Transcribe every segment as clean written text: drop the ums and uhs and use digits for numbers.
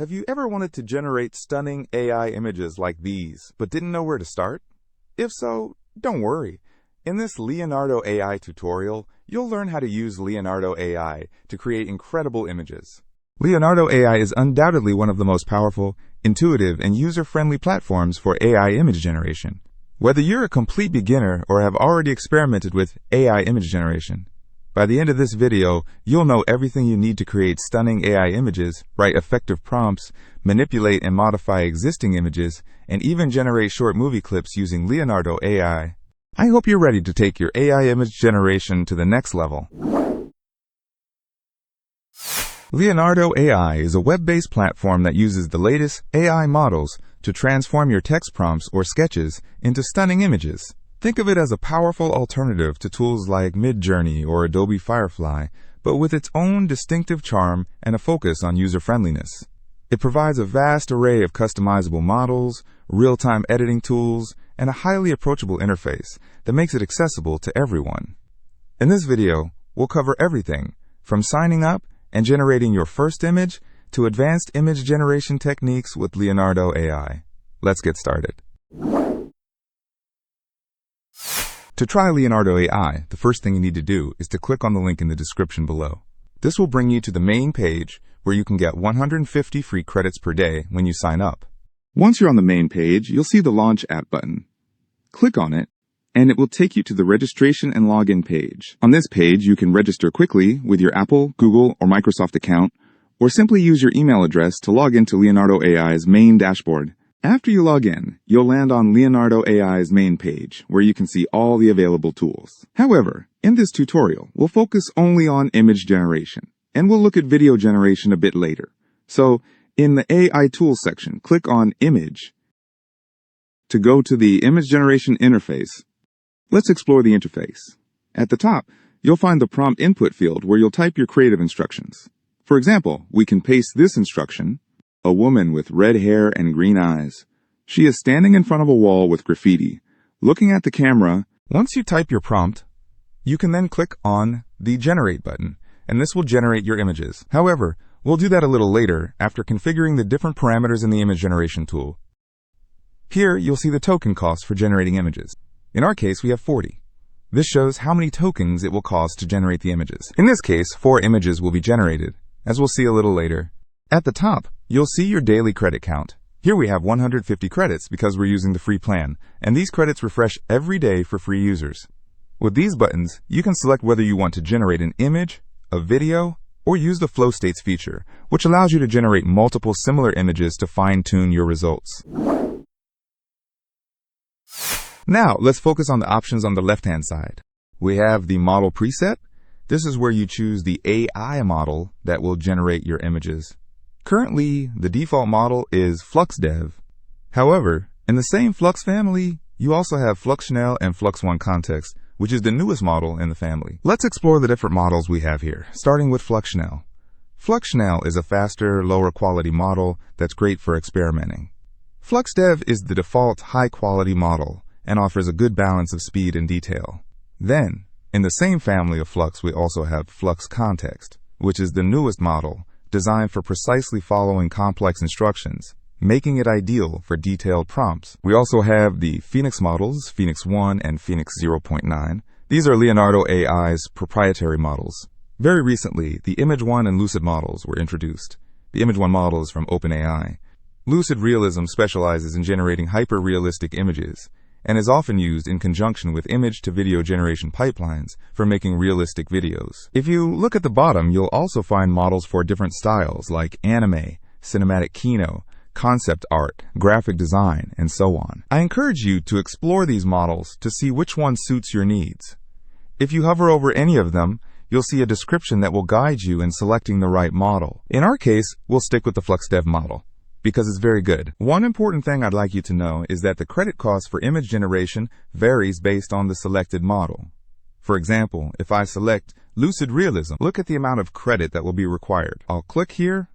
Have you ever wanted to generate stunning AI images like these, but didn't know where to start? If so, don't worry. In this Leonardo AI tutorial, you'll learn how to use Leonardo AI to create incredible images. Leonardo AI is undoubtedly one of the most powerful, intuitive, and user-friendly platforms for AI image generation. Whether you're a complete beginner or have already experimented with AI image generation, by the end of this video, you'll know everything you need to create stunning AI images, write effective prompts, manipulate and modify existing images, and even generate short movie clips using Leonardo AI. I hope you're ready to take your AI image generation to the next level. Leonardo AI is a web-based platform that uses the latest AI models to transform your text prompts or sketches into stunning images. Think of it as a powerful alternative to tools like Midjourney or Adobe Firefly, but with its own distinctive charm and a focus on user-friendliness. It provides a vast array of customizable models, real-time editing tools, and a highly approachable interface that makes it accessible to everyone. In this video, we'll cover everything from signing up and generating your first image to advanced image generation techniques with Leonardo AI. Let's get started. To try Leonardo AI, the first thing you need to do is to click on the link in the description below. This will bring you to the main page where you can get 150 free credits per day when you sign up. Once you're on the main page, you'll see the Launch App button. Click on it, and it will take you to the registration and login page. On this page, you can register quickly with your Apple, Google, or Microsoft account, or simply use your email address to log into Leonardo AI's main dashboard. After you log in, you'll land on Leonardo AI's main page, where you can see all the available tools. However, in this tutorial, we'll focus only on image generation, and we'll look at video generation a bit later. So, in the AI Tools section, click on Image to go to the Image Generation interface. Let's explore the interface. At the top, you'll find the prompt input field where you'll type your creative instructions. For example, we can paste this instruction: a woman with red hair and green eyes. She is standing in front of a wall with graffiti, looking at the camera. Once you type your prompt, you can then click on the Generate button, and this will generate your images. However, we'll do that a little later after configuring the different parameters in the image generation tool. Here, you'll see the token cost for generating images. In our case, we have 40. This shows how many tokens it will cost to generate the images. In this case, 4 images will be generated, as we'll see a little later. At the top, you'll see your daily credit count. Here we have 150 credits because we're using the free plan, and these credits refresh every day for free users. With these buttons, you can select whether you want to generate an image, a video, or use the flow states feature, which allows you to generate multiple similar images to fine-tune your results. Now, let's focus on the options on the left-hand side. We have the model preset. This is where you choose the AI model that will generate your images. Currently, the default model is Flux Dev. However, in the same Flux family, you also have Flux and Flux One Context, which is the newest model in the family. Let's explore the different models we have here, starting with Flux. Flux is a faster, lower quality model that's great for experimenting. Flux Dev is the default high-quality model and offers a good balance of speed and detail. Then, in the same family of Flux, we also have Flux Context, which is the newest model, designed for precisely following complex instructions, making it ideal for detailed prompts. We also have the Phoenix models, Phoenix 1 and Phoenix 0.9. These are Leonardo AI's proprietary models. Very recently, the Image 1 and Lucid models were introduced. The Image 1 model is from OpenAI. Lucid Realism specializes in generating hyper-realistic images and is often used in conjunction with image-to-video generation pipelines for making realistic videos. If you look at the bottom, you'll also find models for different styles like anime, cinematic kino, concept art, graphic design, and so on. I encourage you to explore these models to see which one suits your needs. If you hover over any of them, you'll see a description that will guide you in selecting the right model. In our case, we'll stick with the Flux Dev model, because it's very good. One important thing I'd like you to know is that the credit cost for image generation varies based on the selected model. For example, if I select Lucid Realism, look at the amount of credit that will be required. I'll click here,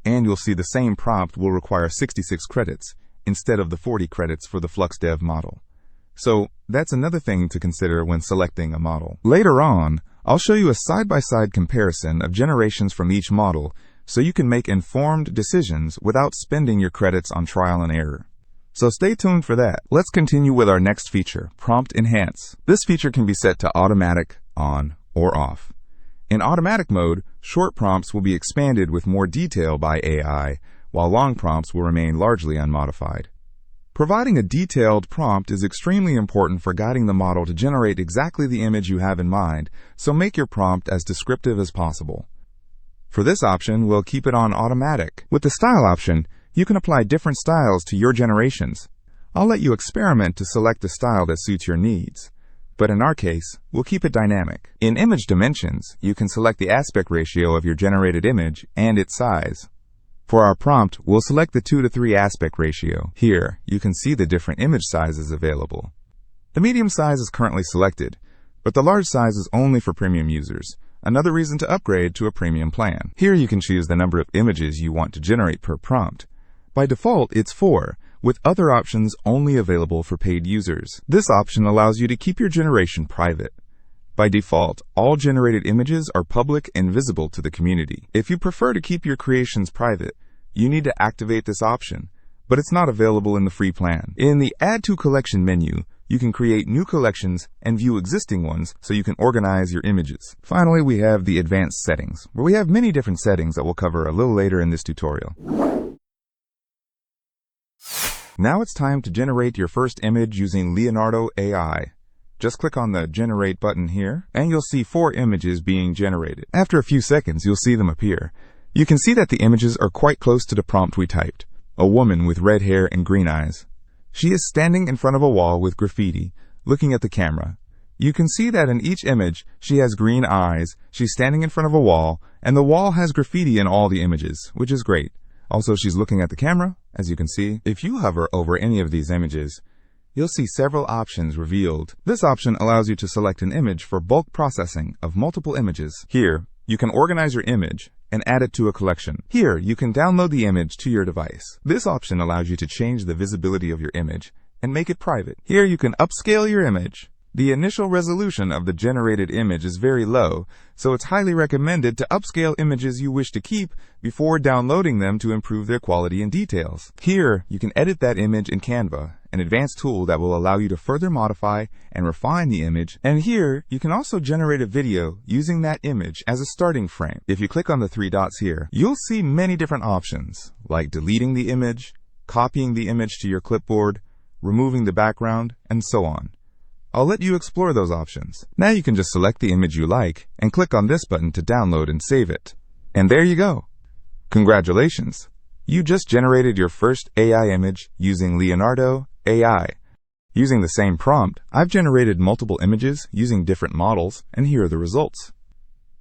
and you'll see the same prompt will require 66 credits instead of the 40 credits for the Flux Dev model. So that's another thing to consider when selecting a model. Later on, I'll show you a side-by-side comparison of generations from each model so you can make informed decisions without spending your credits on trial and error. So stay tuned for that. Let's continue with our next feature, Prompt Enhance. This feature can be set to automatic, on, or off. In automatic mode, short prompts will be expanded with more detail by AI, while long prompts will remain largely unmodified. Providing a detailed prompt is extremely important for guiding the model to generate exactly the image you have in mind, so make your prompt as descriptive as possible. For this option, we'll keep it on automatic. With the style option, you can apply different styles to your generations. I'll let you experiment to select the style that suits your needs. But in our case, we'll keep it dynamic. In image dimensions, you can select the aspect ratio of your generated image and its size. For our prompt, we'll select the 2:3 aspect ratio. Here, you can see the different image sizes available. The medium size is currently selected, but the large size is only for premium users. Another reason to upgrade to a premium plan. Here you can choose the number of images you want to generate per prompt. By default, it's 4, with other options only available for paid users. This option allows you to keep your generation private. By default, all generated images are public and visible to the community. If you prefer to keep your creations private, you need to activate this option, but it's not available in the free plan. In the Add to Collection menu, you can create new collections and view existing ones so you can organize your images. Finally, we have the Advanced Settings, where we have many different settings that we'll cover a little later in this tutorial. Now it's time to generate your first image using Leonardo AI. Just click on the Generate button here, and you'll see 4 images being generated. After a few seconds, you'll see them appear. You can see that the images are quite close to the prompt we typed. A woman with red hair and green eyes. She is standing in front of a wall with graffiti, looking at the camera. You can see that in each image, she has green eyes, she's standing in front of a wall, and the wall has graffiti in all the images, which is great. Also, she's looking at the camera, as you can see. If you hover over any of these images, you'll see several options revealed. This option allows you to select an image for bulk processing of multiple images. Here, you can organize your image and add it to a collection. Here, you can download the image to your device. This option allows you to change the visibility of your image and make it private. Here, you can upscale your image. The initial resolution of the generated image is very low, so it's highly recommended to upscale images you wish to keep before downloading them to improve their quality and details. Here, you can edit that image in Canva, an advanced tool that will allow you to further modify and refine the image. And here, you can also generate a video using that image as a starting frame. If you click on the 3 dots here, you'll see many different options, like deleting the image, copying the image to your clipboard, removing the background, and so on. I'll let you explore those options. Now you can just select the image you like and click on this button to download and save it. And there you go. Congratulations! You just generated your first AI image using Leonardo AI. Using the same prompt, I've generated multiple images using different models, and here are the results.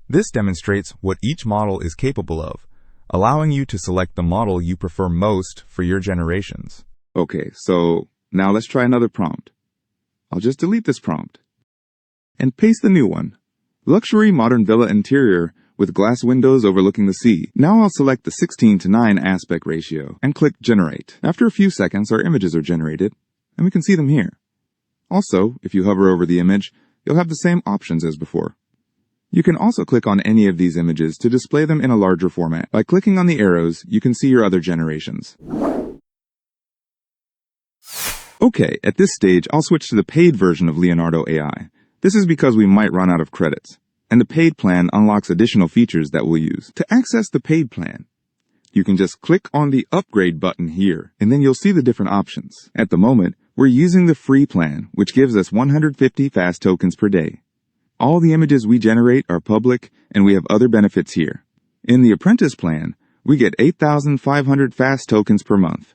This demonstrates what each model is capable of, allowing you to select the model you prefer most for your generations. Okay, so now let's try another prompt. I'll just delete this prompt and paste the new one. Luxury modern villa interior with glass windows overlooking the sea. Now I'll select the 16:9 aspect ratio and click Generate. After a few seconds, our images are generated, and we can see them here. Also, if you hover over the image, you'll have the same options as before. You can also click on any of these images to display them in a larger format. By clicking on the arrows, you can see your other generations. Okay, at this stage, I'll switch to the paid version of Leonardo AI. This is because we might run out of credits, and the paid plan unlocks additional features that we'll use. To access the paid plan, you can just click on the Upgrade button here, and then you'll see the different options. At the moment, we're using the free plan, which gives us 150 fast tokens per day. All the images we generate are public, and we have other benefits here. In the Apprentice plan, we get 8,500 fast tokens per month.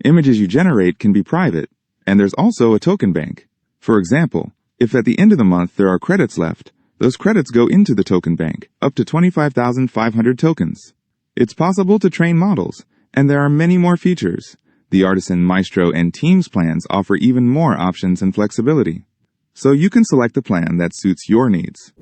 Images you generate can be private, and there's also a token bank. For example, if at the end of the month there are credits left, those credits go into the token bank, up to 25,500 tokens. It's possible to train models, and there are many more features. The Artisan, Maestro, and Teams plans offer even more options and flexibility. So you can select the plan that suits your needs.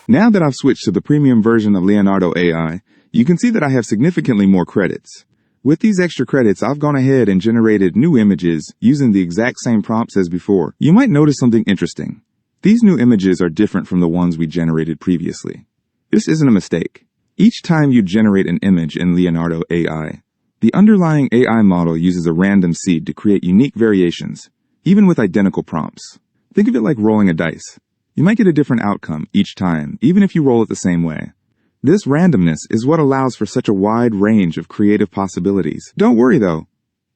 Now that I've switched to the premium version of Leonardo AI, you can see that I have significantly more credits. With these extra credits, I've gone ahead and generated new images using the exact same prompts as before. You might notice something interesting. These new images are different from the ones we generated previously. This isn't a mistake. Each time you generate an image in Leonardo AI, the underlying AI model uses a random seed to create unique variations, even with identical prompts. Think of it like rolling a dice. You might get a different outcome each time, even if you roll it the same way. This randomness is what allows for such a wide range of creative possibilities. Don't worry though.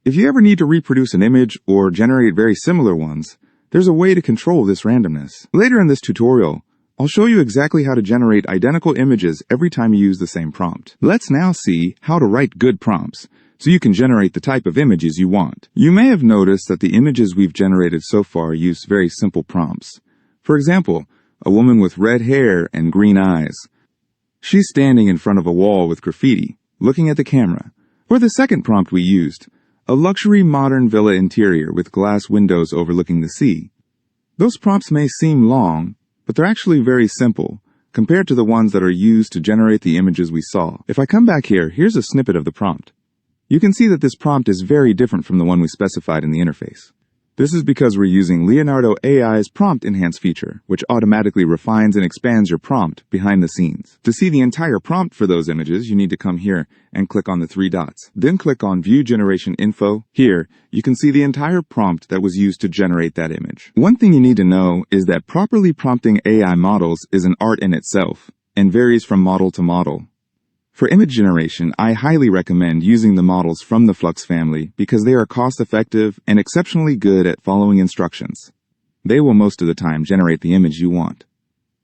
If you ever need to reproduce an image or generate very similar ones, there's a way to control this randomness. Later in this tutorial, I'll show you exactly how to generate identical images every time you use the same prompt. Let's now see how to write good prompts so you can generate the type of images you want. You may have noticed that the images we've generated so far use very simple prompts. For example, a woman with red hair and green eyes. She's standing in front of a wall with graffiti, looking at the camera. Or the second prompt we used, a luxury modern villa interior with glass windows overlooking the sea. Those prompts may seem long, but they're actually very simple compared to the ones that are used to generate the images we saw. If I come back here, here's a snippet of the prompt. You can see that this prompt is very different from the one we specified in the interface. This is because we're using Leonardo AI's Prompt Enhance feature, which automatically refines and expands your prompt behind the scenes. To see the entire prompt for those images, you need to come here and click on the 3 dots. Then click on View Generation Info. Here, you can see the entire prompt that was used to generate that image. One thing you need to know is that properly prompting AI models is an art in itself and varies from model to model. For image generation, I highly recommend using the models from the Flux family because they are cost-effective and exceptionally good at following instructions. They will most of the time generate the image you want.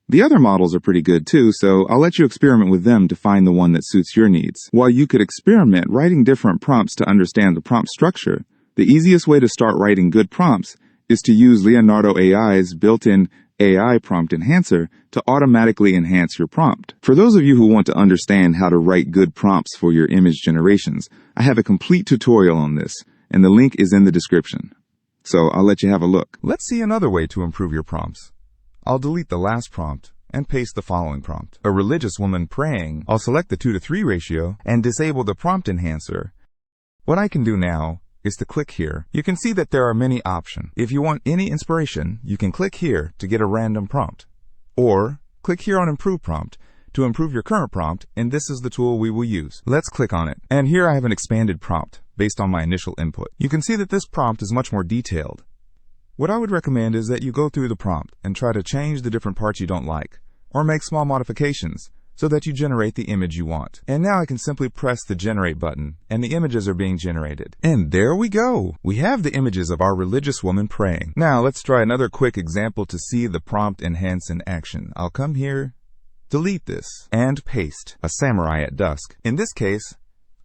The other models are pretty good too, so I'll let you experiment with them to find the one that suits your needs. While you could experiment writing different prompts to understand the prompt structure, the easiest way to start writing good prompts is to use Leonardo AI's built-in AI prompt enhancer to automatically enhance your prompt. For those of you who want to understand how to write good prompts for your image generations, I have a complete tutorial on this, and the link is in the description. So I'll let you have a look. Let's see another way to improve your prompts. I'll delete the last prompt and paste the following prompt. A religious woman praying. I'll select the 2:3 ratio and disable the prompt enhancer. What I can do now is to click here. You can see that there are many options. If you want any inspiration, you can click here to get a random prompt. Or click here on Improve Prompt to improve your current prompt, and this is the tool we will use. Let's click on it. And here I have an expanded prompt based on my initial input. You can see that this prompt is much more detailed. What I would recommend is that you go through the prompt and try to change the different parts you don't like, or make small modifications, so that you generate the image you want. And now I can simply press the Generate button, and the images are being generated. And there we go! We have the images of our religious woman praying. Now let's try another quick example to see the prompt enhance in action. I'll come here, delete this, and paste a samurai at dusk. In this case,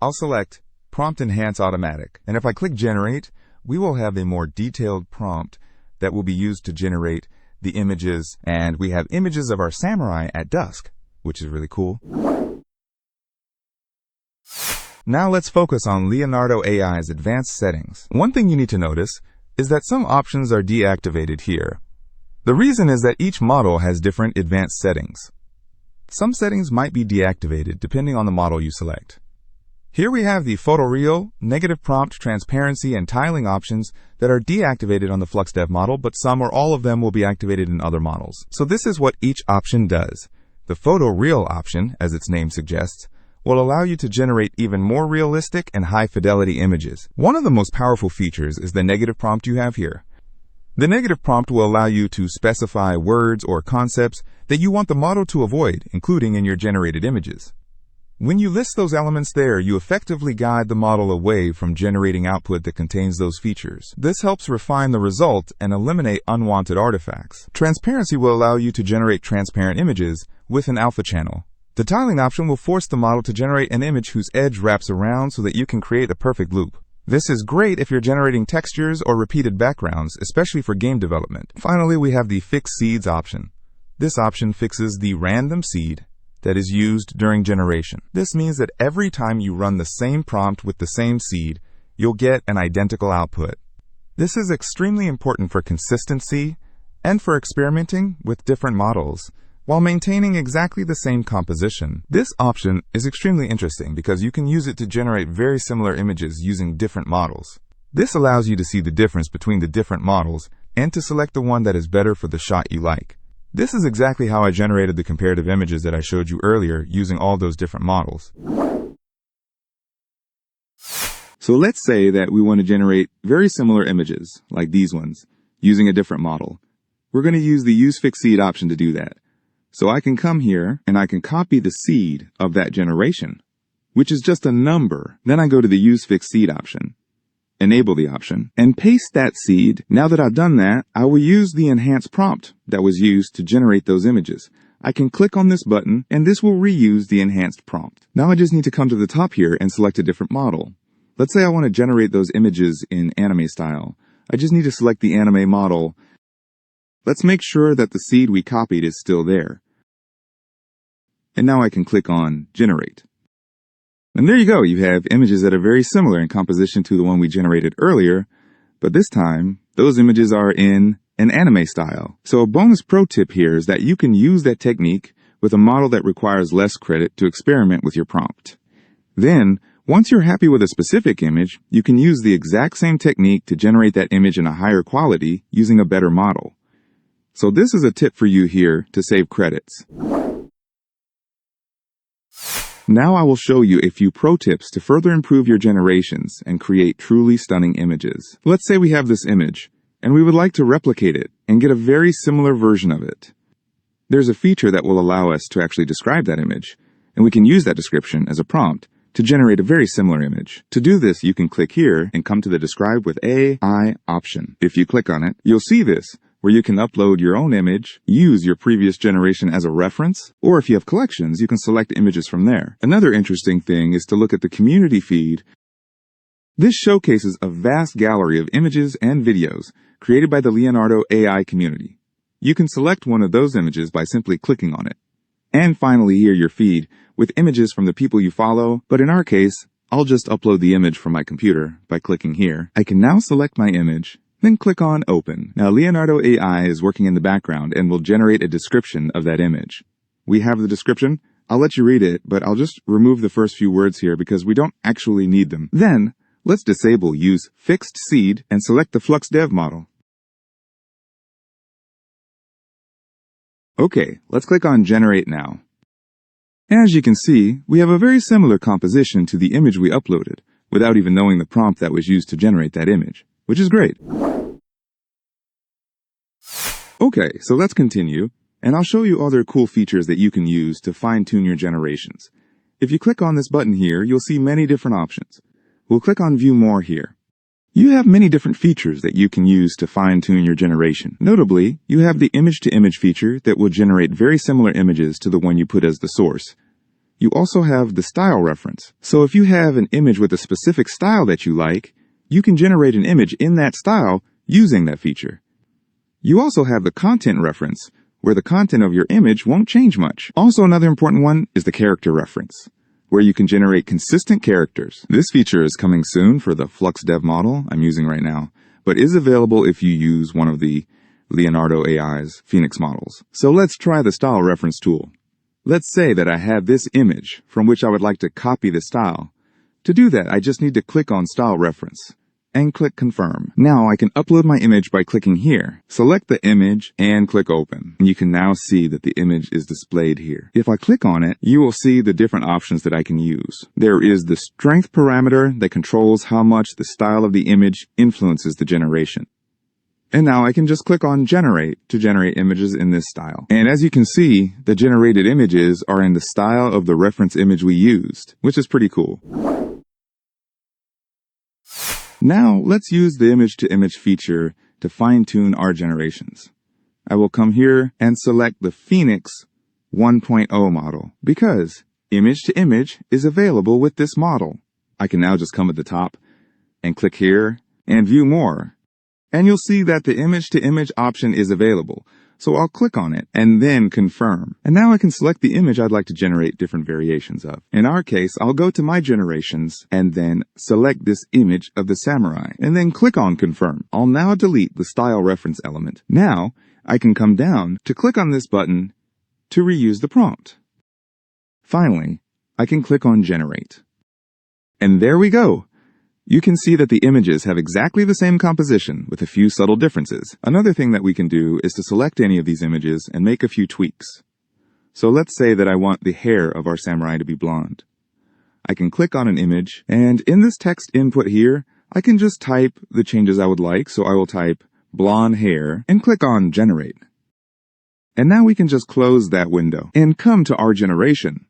I'll select Prompt Enhance Automatic. And if I click Generate, we will have a more detailed prompt that will be used to generate the images. And we have images of our samurai at dusk, which is really cool. Now let's focus on Leonardo AI's advanced settings. One thing you need to notice is that some options are deactivated here. The reason is that each model has different advanced settings. Some settings might be deactivated depending on the model you select. Here we have the photoreal, negative prompt, transparency, and tiling options that are deactivated on the FluxDev model, but some or all of them will be activated in other models. So this is what each option does. The photoreal option, as its name suggests, will allow you to generate even more realistic and high-fidelity images. One of the most powerful features is the negative prompt you have here. The negative prompt will allow you to specify words or concepts that you want the model to avoid, including in your generated images. When you list those elements there, you effectively guide the model away from generating output that contains those features. This helps refine the result and eliminate unwanted artifacts. Transparency will allow you to generate transparent images with an alpha channel. The tiling option will force the model to generate an image whose edge wraps around so that you can create a perfect loop. This is great if you're generating textures or repeated backgrounds, especially for game development. Finally, we have the Fix Seeds option. This option fixes the random seed that is used during generation. This means that every time you run the same prompt with the same seed, you'll get an identical output. This is extremely important for consistency and for experimenting with different models while maintaining exactly the same composition. This option is extremely interesting because you can use it to generate very similar images using different models. This allows you to see the difference between the different models and to select the one that is better for the shot you like. This is exactly how I generated the comparative images that I showed you earlier using all those different models. So let's say that we want to generate very similar images, like these ones, using a different model. We're going to use the Use Fixed Seed option to do that. So I can come here and I can copy the seed of that generation, which is just a number. Then I go to the Use Fixed Seed option, enable the option, and paste that seed. Now that I've done that, I will use the enhanced prompt that was used to generate those images. I can click on this button and this will reuse the enhanced prompt. Now I just need to come to the top here and select a different model. Let's say I want to generate those images in anime style. I just need to select the anime model. Let's make sure that the seed we copied is still there. And now I can click on Generate. And there you go, you have images that are very similar in composition to the one we generated earlier, but this time, those images are in an anime style. So a bonus pro tip here is that you can use that technique with a model that requires less credit to experiment with your prompt. Then, once you're happy with a specific image, you can use the exact same technique to generate that image in a higher quality using a better model. So this is a tip for you here to save credits. Now I will show you a few pro tips to further improve your generations and create truly stunning images. Let's say we have this image, and we would like to replicate it and get a very similar version of it. There's a feature that will allow us to actually describe that image, and we can use that description as a prompt to generate a very similar image. To do this, you can click here and come to the Describe with AI option. If you click on it, you'll see this, where you can upload your own image, use your previous generation as a reference, or if you have collections, you can select images from there. Another interesting thing is to look at the community feed. This showcases a vast gallery of images and videos created by the Leonardo AI community. You can select one of those images by simply clicking on it. And finally here your feed with images from the people you follow, but in our case, I'll just upload the image from my computer by clicking here. I can now select my image, then click on Open. Now Leonardo AI is working in the background and will generate a description of that image. We have the description. I'll let you read it, but I'll just remove the first few words here because we don't actually need them. Then, let's disable Use Fixed Seed and select the Flux Dev model. Okay, let's click on Generate Now. As you can see, we have a very similar composition to the image we uploaded, without even knowing the prompt that was used to generate that image, which is great. Okay, so let's continue, and I'll show you other cool features that you can use to fine-tune your generations. If you click on this button here, you'll see many different options. We'll click on View More here. You have many different features that you can use to fine-tune your generation. Notably, you have the image-to-image feature that will generate very similar images to the one you put as the source. You also have the style reference. So if you have an image with a specific style that you like, you can generate an image in that style using that feature. You also have the content reference, where the content of your image won't change much. Also, another important one is the character reference, where you can generate consistent characters. This feature is coming soon for the Flux Dev model I'm using right now, but is available if you use one of the Leonardo AI's Phoenix models. So let's try the style reference tool. Let's say that I have this image from which I would like to copy the style. To do that, I just need to click on Style Reference and click Confirm. Now I can upload my image by clicking here. Select the image and click Open. And you can now see that the image is displayed here. If I click on it, you will see the different options that I can use. There is the strength parameter that controls how much the style of the image influences the generation. And now I can just click on Generate to generate images in this style. And as you can see, the generated images are in the style of the reference image we used, which is pretty cool. Now, let's use the image-to-image feature to fine-tune our generations. I will come here and select the Phoenix 1.0 model because image-to-image is available with this model. I can now just come at the top and click here and view more. And you'll see that the image-to-image option is available. So I'll click on it and then confirm. And now I can select the image I'd like to generate different variations of. In our case, I'll go to my generations and then select this image of the samurai and then click on confirm. I'll now delete the style reference element. Now I can come down to click on this button to reuse the prompt. Finally, I can click on generate. And there we go. You can see that the images have exactly the same composition with a few subtle differences. Another thing that we can do is to select any of these images and make a few tweaks. So let's say that I want the hair of our samurai to be blonde. I can click on an image, and in this text input here, I can just type the changes I would like. So I will type blonde hair and click on Generate. And now we can just close that window and come to our generation.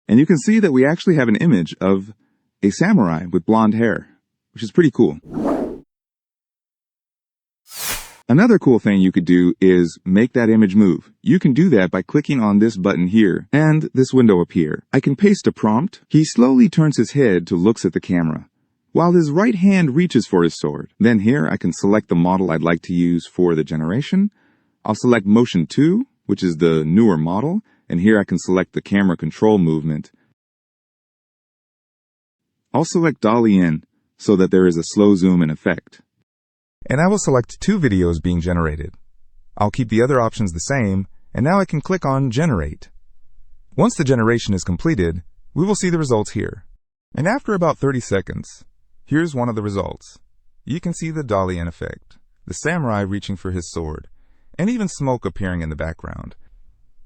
And you can see that we actually have an image of a samurai with blonde hair, which is pretty cool. Another cool thing you could do is make that image move. You can do that by clicking on this button here and this window appear. I can paste a prompt. He slowly turns his head to look at the camera, while his right hand reaches for his sword. Then here I can select the model I'd like to use for the generation. I'll select Motion 2, which is the newer model, and here I can select the camera control movement. I'll select Dolly In so that there is a slow zoom in effect. And I will select 2 videos being generated. I'll keep the other options the same, and now I can click on Generate. Once the generation is completed, we will see the results here. And after about 30 seconds, here's one of the results. You can see the Dolly In effect, the samurai reaching for his sword, and even smoke appearing in the background.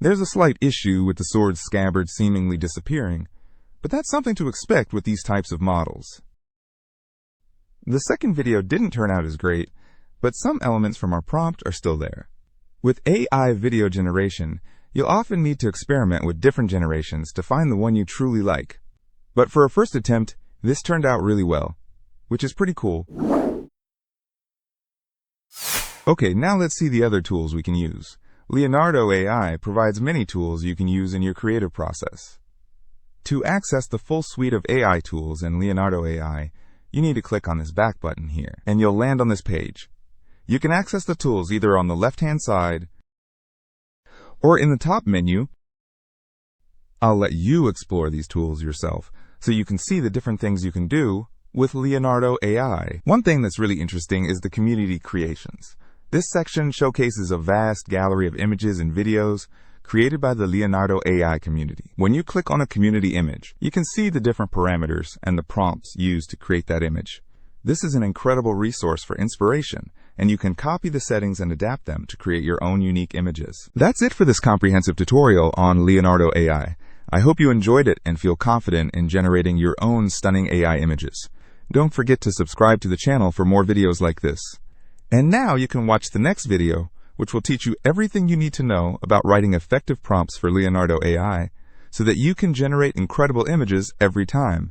There's a slight issue with the sword's scabbard seemingly disappearing, but that's something to expect with these types of models. The second video didn't turn out as great, but some elements from our prompt are still there. With AI video generation, you'll often need to experiment with different generations to find the one you truly like. But for a first attempt, this turned out really well, which is pretty cool. Okay, now let's see the other tools we can use. Leonardo AI provides many tools you can use in your creative process. To access the full suite of AI tools in Leonardo AI, you need to click on this back button here, and you'll land on this page. You can access the tools either on the left-hand side or in the top menu. I'll let you explore these tools yourself so you can see the different things you can do with Leonardo AI. One thing that's really interesting is the community creations. This section showcases a vast gallery of images and videos created by the Leonardo AI community. When you click on a community image, you can see the different parameters and the prompts used to create that image. This is an incredible resource for inspiration, and you can copy the settings and adapt them to create your own unique images. That's it for this comprehensive tutorial on Leonardo AI. I hope you enjoyed it and feel confident in generating your own stunning AI images. Don't forget to subscribe to the channel for more videos like this. And now you can watch the next video, which will teach you everything you need to know about writing effective prompts for Leonardo AI so that you can generate incredible images every time.